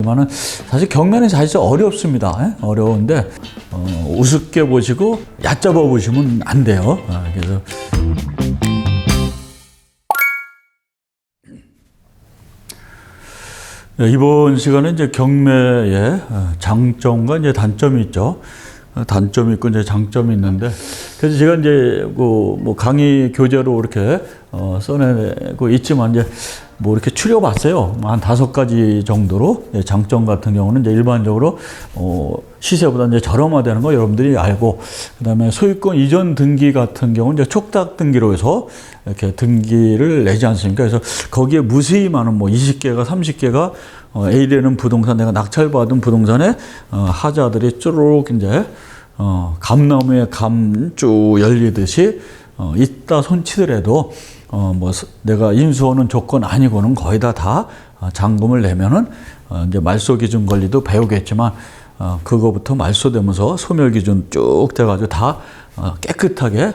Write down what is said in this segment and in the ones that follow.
하지만은 사실 경매는 사실 어렵습니다. 어려운데 우습게 보시고 얕잡아 보시면 안 돼요. 그래서 이번 시간에 이제 경매의 장점과 이제 단점이 있죠. 단점이 있고 이제 장점이 있는데, 그래서 제가 이제 뭐 강의 교재로 이렇게 써내고 있지만 이제 뭐 이렇게 추려봤어요. 한 5가지 정도로. 장점 같은 경우는 이제 일반적으로 시세보다 이제 저렴화되는 거 여러분들이 알고, 그다음에 소유권 이전 등기 같은 경우는 이제 촉탁 등기로 해서 이렇게 등기를 내지 않습니까? 그래서 거기에 무수히 많은 뭐 20개가 30개가 A라는 부동산, 내가 낙찰받은 부동산에 하자들이 쭈르륵 이제 감나무에 감 쭉 열리듯이 있다 손치더라도 뭐 내가 인수하는 조건 아니고는 거의 다 잔금을 내면은 이제 말소 기준 권리도 배우겠지만 그거부터 말소되면서 소멸 기준 쭉 돼가지고 다 깨끗하게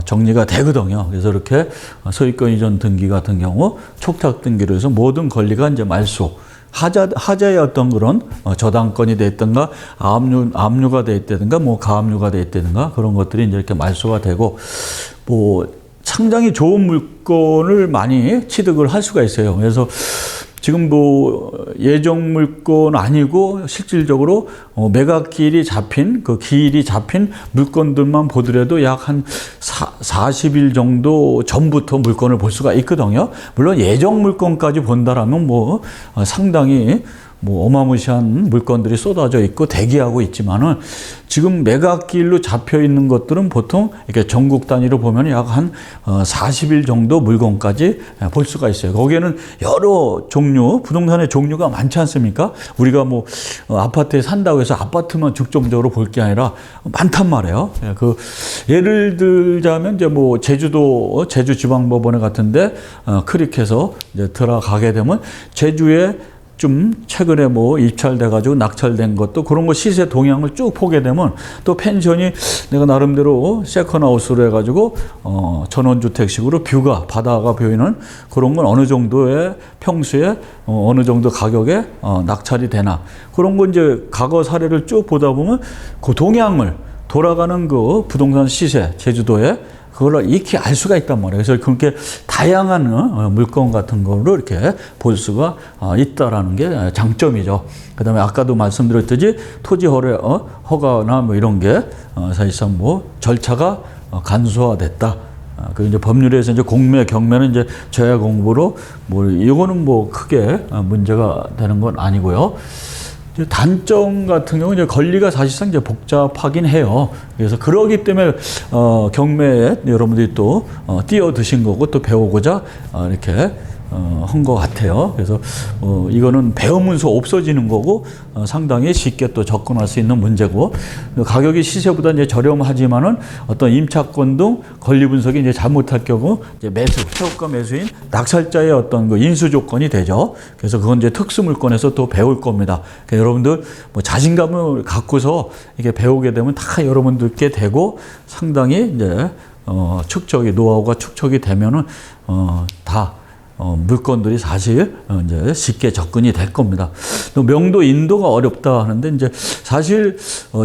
정리가 되거든요. 그래서 이렇게 소유권 이전 등기 같은 경우 촉탁 등기로 해서 모든 권리가 이제 말소, 하자의 어떤 그런 저당권이 돼 있든가 압류가 돼 있다든가 뭐 가압류가 돼 있다든가 그런 것들이 이제 이렇게 말소가 되고, 뭐 상당히 좋은 물건을 많이 취득을 할 수가 있어요. 그래서 지금 뭐 예정 물건 아니고 실질적으로 매각길이 잡힌 그 길이 잡힌 물건들만 보더라도 약 한 40일 정도 전부터 물건을 볼 수가 있거든요. 물론 예정 물건까지 본다라면 뭐 상당히 뭐 어마무시한 물건들이 쏟아져 있고 대기하고 있지만은 지금 매각길로 잡혀 있는 것들은 보통 이렇게 전국 단위로 보면 약 한 40일 정도 물건까지 볼 수가 있어요. 거기에는 여러 종류, 부동산의 종류가 많지 않습니까? 우리가 뭐 아파트에 산다고 해서 아파트만 중점적으로 볼 게 아니라 많단 말이에요. 그 예를 들자면 이제 뭐 제주지방법원에 같은데 클릭해서 이제 들어가게 되면 제주에 좀 최근에 뭐 입찰돼가지고 낙찰된 것도 그런 거 시세 동향을 쭉 보게 되면 또 펜션이 내가 나름대로 세컨하우스로 해가지고 전원주택식으로 뷰가 바다가 보이는 그런 건 어느 정도의 평수에 어느 정도 가격에 낙찰이 되나 그런 거 이제 과거 사례를 쭉 보다 보면 그 동향을 돌아가는 그 부동산 시세 제주도에 그걸 익히 알 수가 있단 말이에요. 그래서 그렇게 다양한 물건 같은 거로 이렇게 볼 수가 있다라는 게 장점이죠. 그 다음에 아까도 말씀드렸듯이 토지 허가나 뭐 이런 게 사실상 뭐 절차가 간소화됐다. 그 이제 법률에서 이제 공매, 경매는 이제 저야 공부로 뭐 이거는 뭐 크게 문제가 되는 건 아니고요. 단점 같은 경우는 이제 권리가 사실상 이제 복잡하긴 해요. 그래서 그러기 때문에 경매에 여러분들이 또 뛰어드신 거고 또 배우고자 이렇게 한 것 같아요. 그래서 이거는 배우면서 없어지는 거고 상당히 쉽게 또 접근할 수 있는 문제고, 가격이 시세보다 이제 저렴하지만은 어떤 임차권 등 권리 분석이 이제 잘못할 경우 이제 최고가 매수인 낙찰자의 어떤 그 인수 조건이 되죠. 그래서 그건 이제 특수물건에서 또 배울 겁니다. 그러니까 여러분들 뭐 자신감을 갖고서 이게 배우게 되면 다 여러분들께 되고 상당히 이제 노하우가 축적이 되면은 다 물건들이 사실 이제 쉽게 접근이 될 겁니다. 또 명도 인도가 어렵다 하는데 이제 사실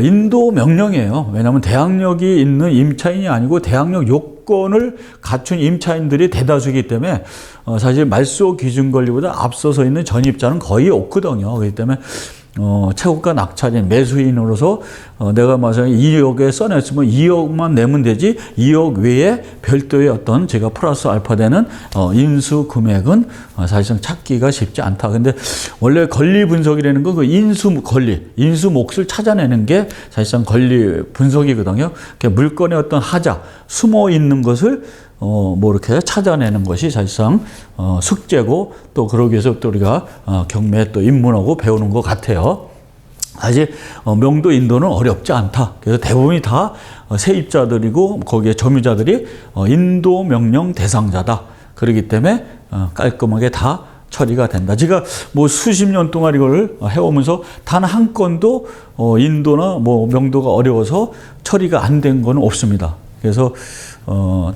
인도 명령이에요. 왜냐하면 대항력이 있는 임차인이 아니고 대항력 요건을 갖춘 임차인들이 대다수이기 때문에 사실 말소 기준 권리보다 앞서서 있는 전입자는 거의 없거든요. 그렇기 때문에 최고가 낙찰인 매수인으로서 내가 만약에 2억에 써냈으면 2억만 내면 되지 2억 외에 별도의 어떤 제가 플러스 알파 되는 인수 금액은 사실상 찾기가 쉽지 않다. 근데 원래 권리 분석이라는 건 그 인수 권리, 인수 몫을 찾아내는 게 사실상 권리 분석이거든요. 물건의 어떤 하자, 숨어 있는 것을 뭐 이렇게 찾아내는 것이 사실상 숙제고 또 그러기 위해서 또 우리가 경매에 또 입문하고 배우는 것 같아요. 사실 명도 인도는 어렵지 않다. 그래서 대부분이 다 세입자들이고 거기에 점유자들이 인도 명령 대상자다. 그렇기 때문에 깔끔하게 다 처리가 된다. 제가 뭐 수십 년 동안 이걸 해오면서 단 한 건도 인도나 뭐 명도가 어려워서 처리가 안 된 건 없습니다. 그래서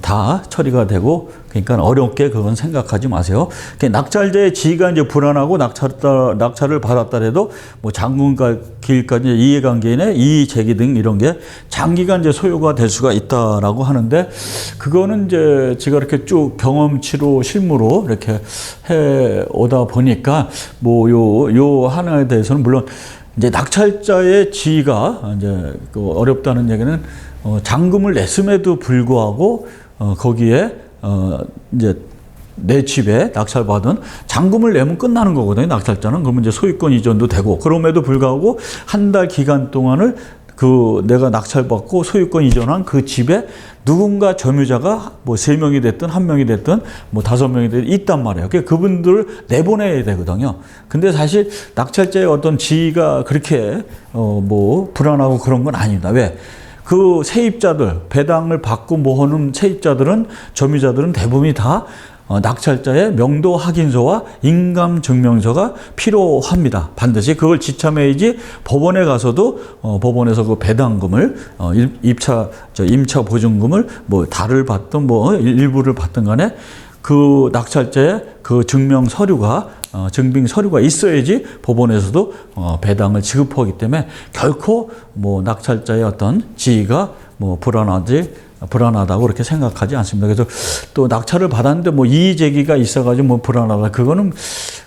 다 처리가 되고, 그러니까 어렵게 그건 생각하지 마세요. 낙찰자의 지위가 이제 불안하고 낙찰을 받았더라도 뭐 장군과 길까지 이해관계인의 이의 제기 등 이런 게 장기간 이제 소요가 될 수가 있다라고 하는데, 그거는 이제 제가 이렇게 쭉 경험치로 실무로 이렇게 해 오다 보니까 뭐 요 하나에 대해서는 물론 이제 낙찰자의 지위가 이제 그 어렵다는 얘기는 잔금을 냈음에도 불구하고 거기에 이제 내 집에 낙찰받은 잔금을 내면 끝나는 거거든요. 낙찰자는. 그러면 이제 소유권 이전도 되고, 그럼에도 불구하고 한 달 기간 동안을 그 내가 낙찰받고 소유권 이전한 그 집에 누군가 점유자가 뭐 3명이 됐든 1명이 됐든 뭐 5명이 됐든 있단 말이에요. 그러니까 그분들을 내보내야 되거든요. 근데 사실 낙찰자의 어떤 지위가 그렇게 뭐 불안하고 그런 건 아닙니다. 왜? 그 세입자들, 배당을 받고 뭐 하는 세입자들은, 점유자들은 대부분이 다 낙찰자의 명도 확인서와 인감증명서가 필요합니다. 반드시 그걸 지참해야지 법원에 가서도 법원에서 그 배당금을 임차 보증금을 뭐 다를 받든 뭐 일부를 받든 간에 그 낙찰자의 그 증명 서류가 증빙 서류가 있어야지 법원에서도 배당을 지급하기 때문에 결코 뭐 낙찰자의 어떤 지위가 뭐 불안하다고 그렇게 생각하지 않습니다. 그래서 또 낙찰을 받았는데 뭐 이의 제기가 있어가지고 뭐 불안하다, 그거는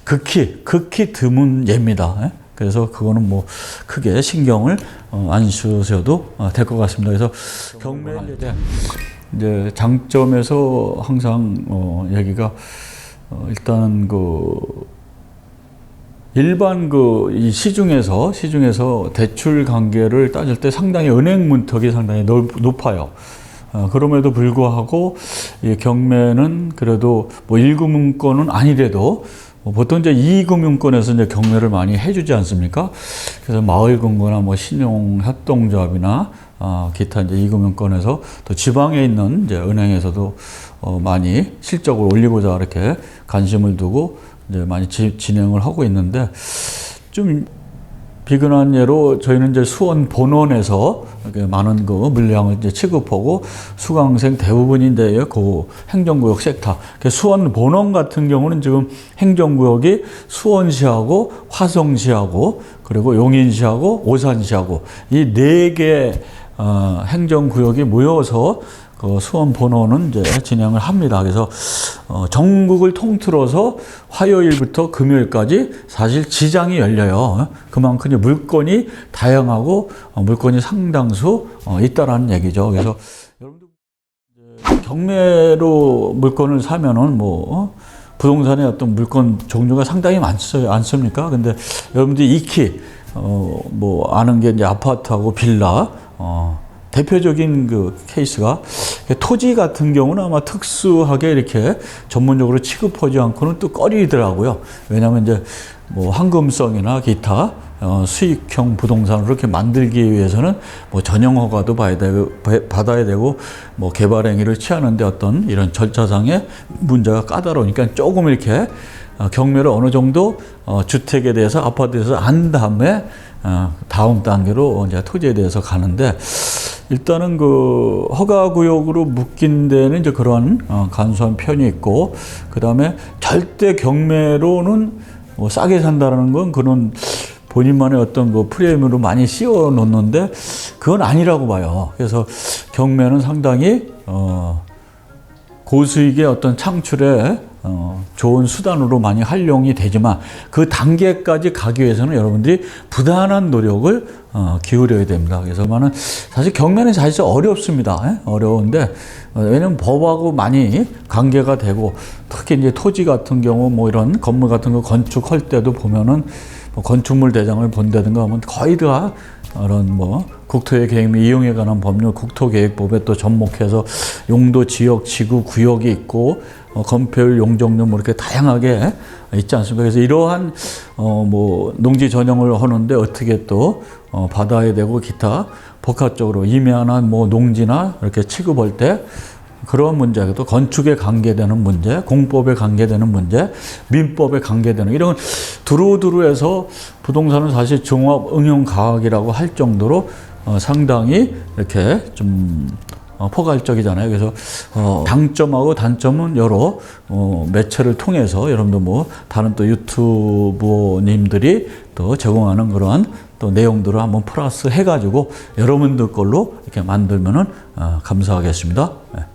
극히 드문 예입니다. 그래서 그거는 뭐 크게 신경을 안 쓰셔도 될 것 같습니다. 그래서 경매 이제 장점에서 항상 얘기가 일단 그 일반 이 시중에서 대출 관계를 따질 때 상당히 은행 문턱이 상당히 높아요. 그럼에도 불구하고 이 경매는 그래도 뭐 1금융권은 아니래도 보통 이제 2금융권에서 이제 경매를 많이 해주지 않습니까? 그래서 마을금고나 뭐 신용협동조합이나 기타 이제 2금융권에서 또 지방에 있는 이제 은행에서도 많이 실적을 올리고자 이렇게 관심을 두고 이제 많이 진행을 하고 있는데, 좀 비근한 예로 저희는 이제 수원 본원에서 많은 그 물량을 이제 취급하고 수강생 대부분인데 그 행정구역 섹터. 수원 본원 같은 경우는 지금 행정구역이 수원시하고 화성시하고 그리고 용인시하고 오산시하고 이 4개 행정구역이 모여서 그 수원 본원은 이제 진행을 합니다. 그래서 전국을 통틀어서 화요일부터 금요일까지 사실 지장이 열려요. 그만큼 물건이 다양하고 물건이 상당수 있다라는 얘기죠. 그래서 여러분들 경매로 물건을 사면은 뭐 부동산의 어떤 물건 종류가 상당히 많습니까? 근데 여러분들이 익히 뭐 아는 게 이제 아파트하고 빌라, 대표적인 그 케이스가 토지 같은 경우는 아마 특수하게 이렇게 전문적으로 취급하지 않고는 또 꺼리더라고요. 왜냐하면 이제 뭐 황금성이나 기타 수익형 부동산을 그렇게 만들기 위해서는 뭐 전용 허가도 받아야 되고 뭐 개발 행위를 취하는데 어떤 이런 절차상의 문제가 까다로우니까 조금 이렇게 경매를 어느 정도 주택에 대해서 아파트에 대해서 안 다음에 다음 단계로 이제 토지에 대해서 가는데, 일단은 그 허가구역으로 묶인 데는 이제 그러한 간소한 편이 있고, 그 다음에 절대 경매로는 뭐 싸게 산다는 건 그런 본인만의 어떤 그 프레임으로 많이 씌워 놓는데 그건 아니라고 봐요. 그래서 경매는 상당히 고수익의 어떤 창출에 좋은 수단으로 많이 활용이 되지만 그 단계까지 가기 위해서는 여러분들이 부단한 노력을 기울여야 됩니다. 그래서 사실 경매는 사실 어렵습니다. 어려운데 왜냐면 법하고 많이 관계가 되고, 특히 이제 토지 같은 경우 뭐 이런 건물 같은 거 건축할 때도 보면은 뭐 건축물 대장을 본다든가 하면 거의 다 이런 뭐 국토의 계획 및 이용에 관한 법률 국토계획법에 또 접목해서 용도, 지역, 지구, 구역이 있고 건폐율, 용적률 뭐 이렇게 다양하게 있지 않습니까? 그래서 이러한 뭐 농지 전형을 하는데 어떻게 또 받아야 되고 기타 복합적으로 임야나 뭐 농지나 이렇게 취급할 때 그런 문제, 또 건축에 관계되는 문제, 공법에 관계되는 문제, 민법에 관계되는 이런 두루두루해서 부동산은 사실 종합 응용 과학이라고 할 정도로 상당히 이렇게 좀 포괄적이잖아요. 그래서 장점하고 단점은 여러 매체를 통해서 여러분들 뭐 다른 또 유튜버님들이 또 제공하는 그러한 또 내용들을 한번 플러스 해가지고 여러분들 걸로 이렇게 만들면은 감사하겠습니다. 네.